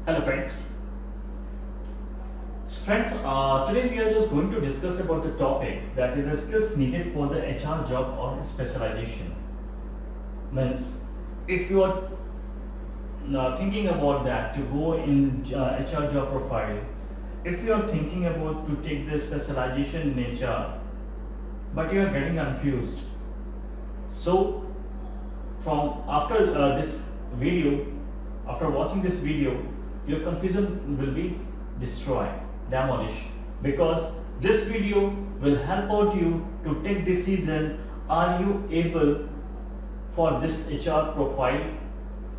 Hello friends. Today we are just going to discuss about the topic that is the skills needed for the HR job or specialization. Means if you are thinking about that to go in HR job profile, if you are thinking about to take the specialization in HR, but you are getting confused. So from after this video, after watching this video, your confusion will be destroyed, demolished, because this video will help out you to take decision. Are you able for this HR profile,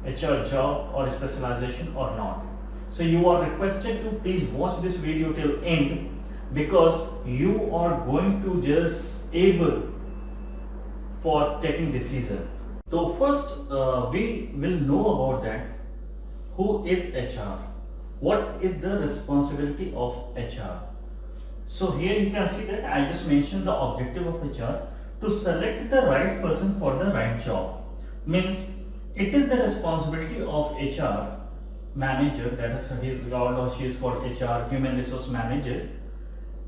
HR job or specialization or not? So you are requested to please watch this video till end, because you are going to just able for taking decision. So first we will know about that. Who is HR? What is the responsibility of HR? So here you can see that I just mentioned the objective of HR to select the right person for the right job. Means it is the responsibility of HR manager, that is he or she is called HR, human resource manager,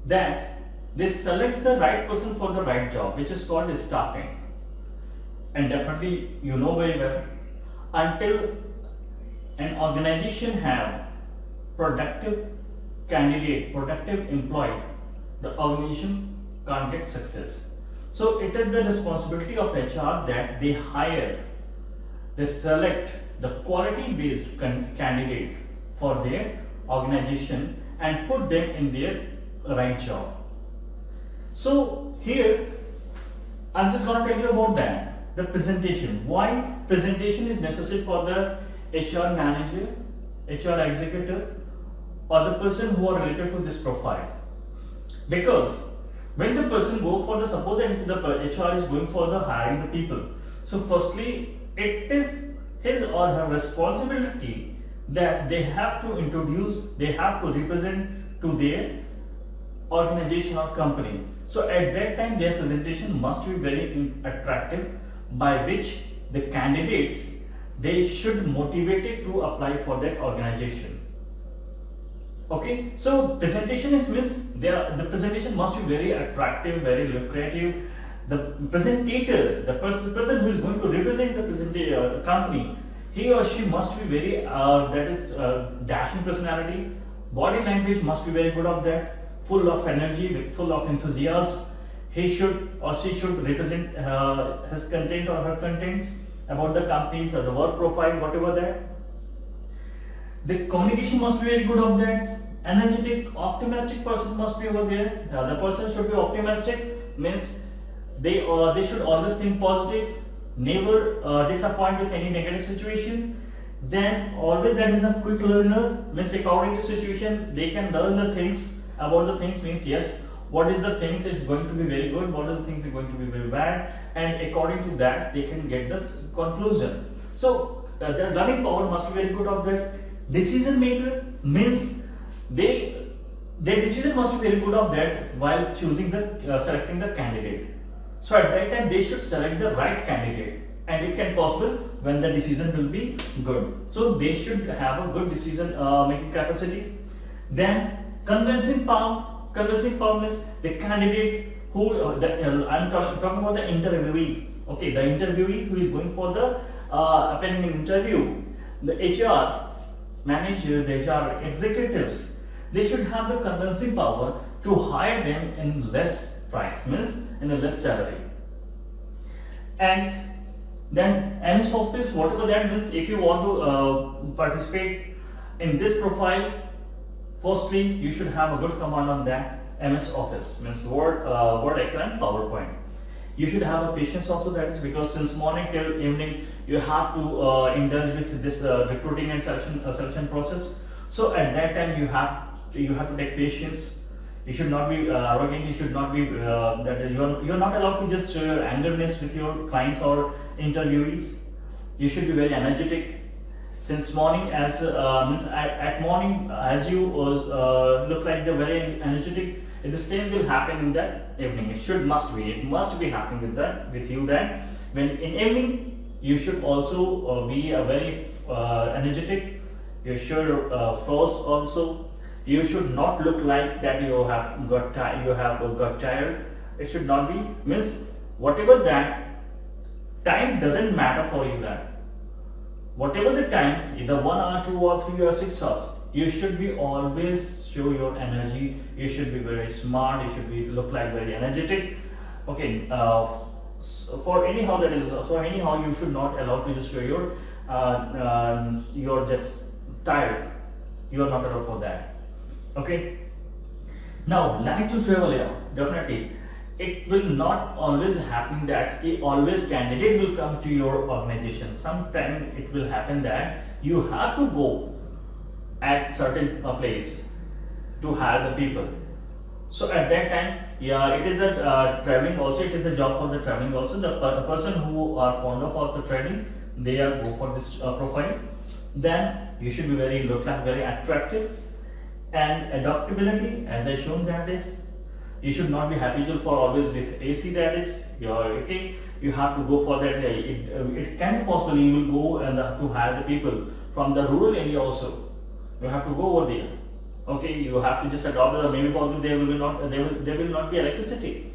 that they select the right person for the right job, which is called staffing. And definitely you know very well, until an organization have productive candidate, productive employee, the organization can't get success. So it is the responsibility of HR that they hire, they select the quality based candidate for their organization and put them in their right job. So here I'm just going to tell you about that. The presentation. Why presentation is necessary for the HR manager, HR executive, or the person who are related to this profile? Because when the person go for the, suppose that the HR is going for the hiring the people. So firstly, it is his or her responsibility that they have to introduce, they have to represent to their organization or company. So at that time their presentation must be very attractive, by which the candidates, they should motivated to apply for that organization. Okay, so presentation is means the presentation must be very attractive, very lucrative. The presentator, the person who is going to represent the company, he or she must be very dashing personality. Body language must be very good of that, full of energy, full of enthusiasm. He should or she should represent his content or her contents about the companies or the work profile, whatever that. The communication must be very good of that. Energetic, optimistic person must be over there. The person should be optimistic, means they should always think positive, never disappoint with any negative situation. Then always that is a quick learner, means according to situation they can learn the things about the things, means yes, what is the things is going to be very good, what are the things are going to be very bad, and according to that they can get this conclusion. So the learning power must be very good of that. Decision maker means their decision must be very good of that while choosing the selecting the candidate. So at that time they should select the right candidate, and it can possible when the decision will be good. So they should have a good decision making capacity. Then convincing power. Convincing power means the candidate who I'm talking about the interviewee. Okay, the interviewee who is going for the appending interview, the HR manager, the HR executives, they should have the convincing power to hire them in less price, means in a less salary. And then MS Office, whatever that means, if you want to participate in this profile, firstly you should have a good command on that. MS Office means Word, Excel and PowerPoint. You should have a patience also, that is because since morning till evening you have to indulge with this recruiting and selection process. So at that time you have to take patience. You should not be arrogant. You should not be that you're not allowed to just show your angerness with your clients or interviewees. You should be very energetic. Since morning, as means at morning, as you look like the very energetic, the same will happen in the evening. It must be happening with you then. When in evening, you should also be a very energetic, You should floss also. You should not look like that you have got tired. It should not be, means whatever that time doesn't matter for you, that whatever the time, either 1 hour, 2 or 3 or 6 hours, you should be always show your energy. You should be very smart. You should be look like very energetic. Okay. For anyhow that is, for anyhow you should not allow to just show your you're just tired. You are not allowed for that. Okay. Now, like to travel, yeah, definitely. It will not always happen that always candidate will come to your organization. Sometimes it will happen that you have to go at certain place to hire the people. So at that time, yeah, it is the traveling also. It is the job for the traveling also. The person who are fond of the traveling, they are go for this profile. Then you should be very look like very attractive, and adaptability, as I shown, that is, you should not be habitual for always with AC, that is, you are okay. You have to go for that. It can be possible you will go and to hire the people from the rural area also. You have to go over there. Okay, you have to just adopt the, maybe possible there will not be electricity.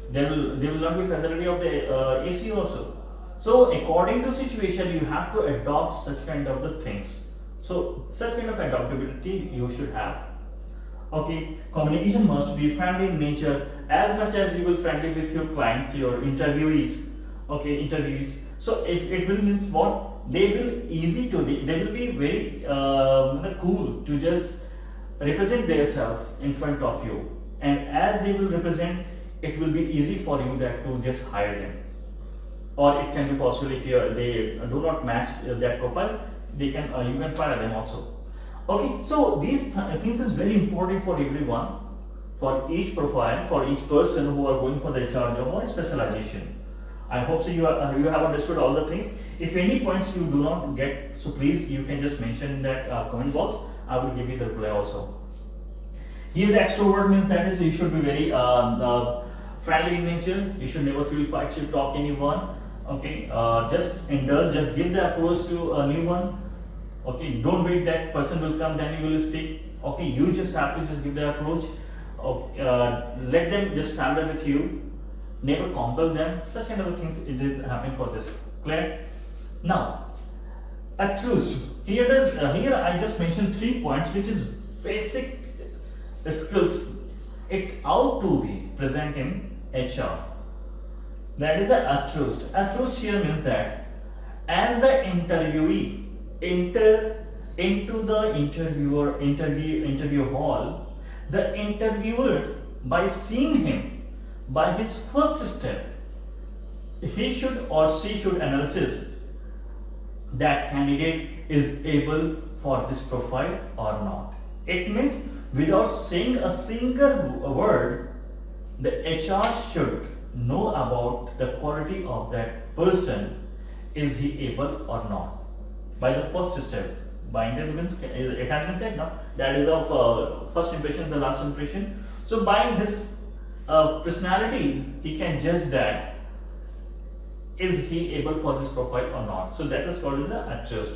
There will not be facility of the AC also. So according to situation, you have to adopt such kind of the things. So such kind of adaptability you should have. Okay, communication must be friendly in nature, as much as you will friendly with your clients, your interviewees. Okay, interviewees. So it will means what? They will easy to they will be very cool to just represent themselves in front of you, and as they will represent, it will be easy for you that to just hire them. Or it can be possible if they do not match that profile, they can you can fire them also. Okay, so these things is very important for everyone, for each profile, for each person who are going for the HR job or specialization. I hope so you have understood all the things. If any points you do not get, so please you can just mention in that comment box. I will give you the reply also. Here extrovert means that is you should be very friendly in nature. You should never feel fight to talk anyone. Okay, just indulge, just give the approach to a new one. Okay, don't wait that person will come then you will speak. Okay, you just have to just give the approach. Let them just familiar with you. Never compel them. Such kind of things it is happening for this. Clear? Now, a truth. Here I just mentioned 3 points, which is basic skills. It how to be present in HR. That is a truth. A truth here means that, and the interviewee enter into the interview hall, the interviewer, by seeing him, by his first step, he should or she should analyze that candidate is able for this profile or not. It means without saying a single word, the HR should know about the quality of that person. Is he able or not? By the first step, by interview, it has been said now, that is of first impression, the last impression. So by his personality, he can judge that is he able for this profile or not. So that is called as a trust.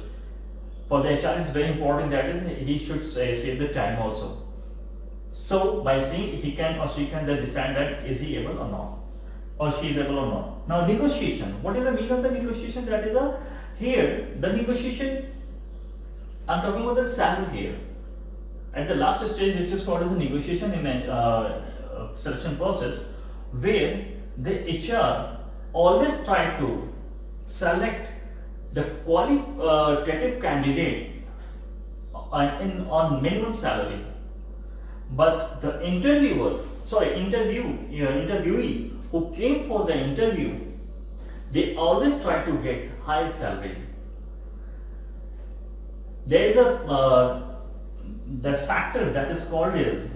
For the HR, it's very important that is he should save the time also. So by seeing, he can or she can then decide that is he able or not, or she is able or not. Now negotiation. What is the meaning of the negotiation? That is here the negotiation. I'm talking about the salary here. At the last stage, which is called as a negotiation in a selection process, where the HR always try to select the qualitative candidate on minimum salary, but the interviewee who came for the interview, they always try to get high salary. There is the factor that is called as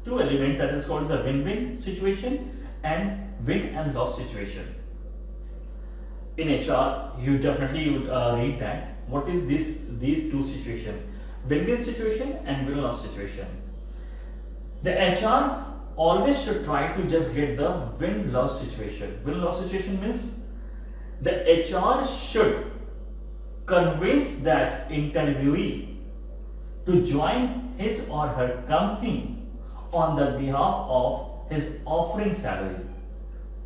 2 elements, that is called the win-win situation and win and loss situation. In HR, you definitely would read that. What is these 2 situations? Win-win situation and win-loss situation. The HR always should try to just get the win-loss situation. Win-loss situation means the HR should convince that interviewee to join his or her company on the behalf of his offering salary.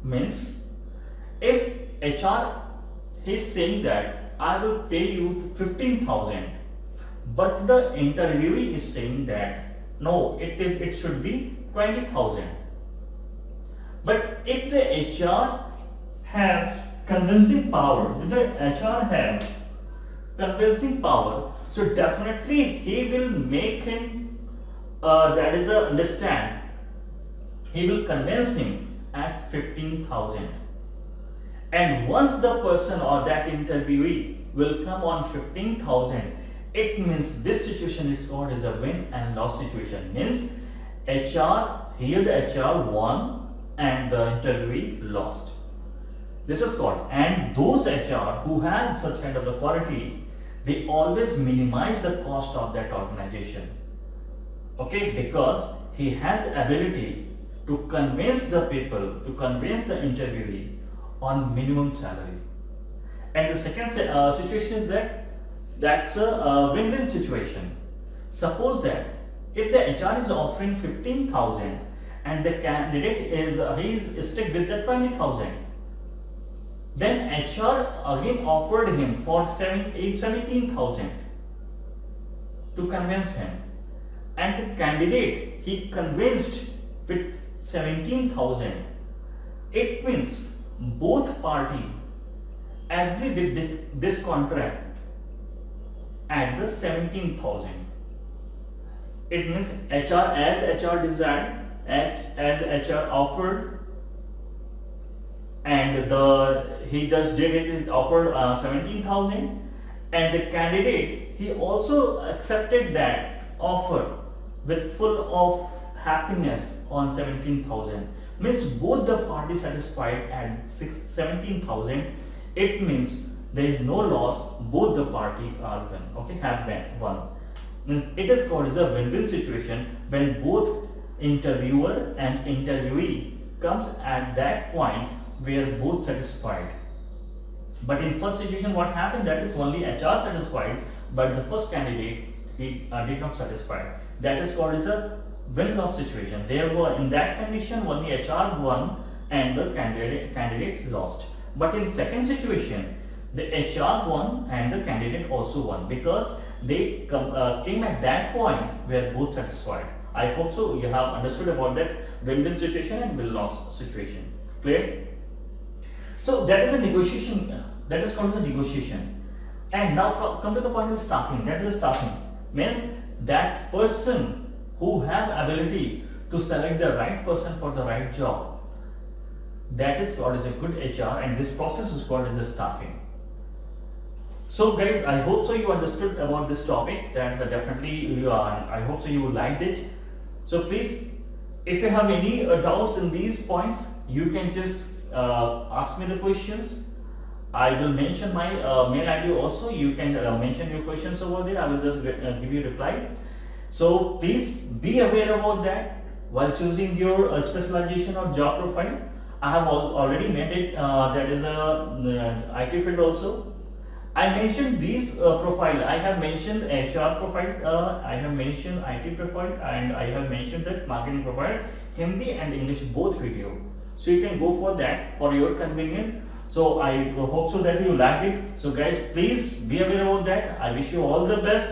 Means if HR is saying that I will pay you 15,000, but the interviewee is saying that no, it should be 20,000. But if the HR has convincing power, so definitely he will make him understand. He will convince him at 15,000. And once the person or that interviewee will come on 15,000, it means this situation is called as a win and loss situation. Means the HR won and the interviewee lost. This is called, and those HR who has such kind of the quality, they always minimize the cost of that organization. Okay, because he has ability to convince the people, to convince the interviewee on minimum salary. And the second situation is that's a win-win situation. Suppose that if the HR is offering 15,000 and the candidate is stick with the 20,000, then HR again offered him for 17,000 to convince him, and the candidate he convinced with 17,000. It means both party agree with this contract at the 17,000. It means HR desired, as HR offered, and he just did it, offered 17,000, and the candidate he also accepted that offer with full of happiness on 17,000. Means both the parties satisfied at 17,000. It means there is no loss, both the party are won. Okay, have won. Means it is called as a win-win situation when both interviewer and interviewee comes at that point where both satisfied. But in first situation, what happened, that is only HR satisfied, but the first candidate he did not satisfy. That is called as a win-loss situation. Therefore, in that condition, only HR won and the candidate lost. But in second situation, the HR won and the candidate also won, because they came at that point where both satisfied. I hope so you have understood about that win-win situation and win-loss situation. Clear? So that is a negotiation. That is called as a negotiation. And now come to the point of staffing. That is staffing. Means that person who have ability to select the right person for the right job. That is called as a good HR, and this process is called as a staffing. So guys, I hope so you understood about this topic. That definitely I hope so you liked it. So please, if you have any doubts in these points, you can just ask me the questions. I will mention my mail ID also. You can mention your questions over there. I will just give you a reply. So please be aware about that while choosing your specialization or job profile. I have already made it. That is a IT field also. I mentioned these profile. I have mentioned HR profile. I have mentioned IT profile, and I have mentioned that marketing profile, Hindi and English both video. So you can go for that for your convenience. So I hope so that you like it. So guys, please be aware about that. I wish you all the best.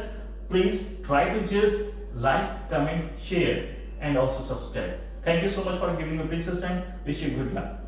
Please try to just like, comment, share, and also subscribe. Thank you so much for giving me precious time. Wish you good luck.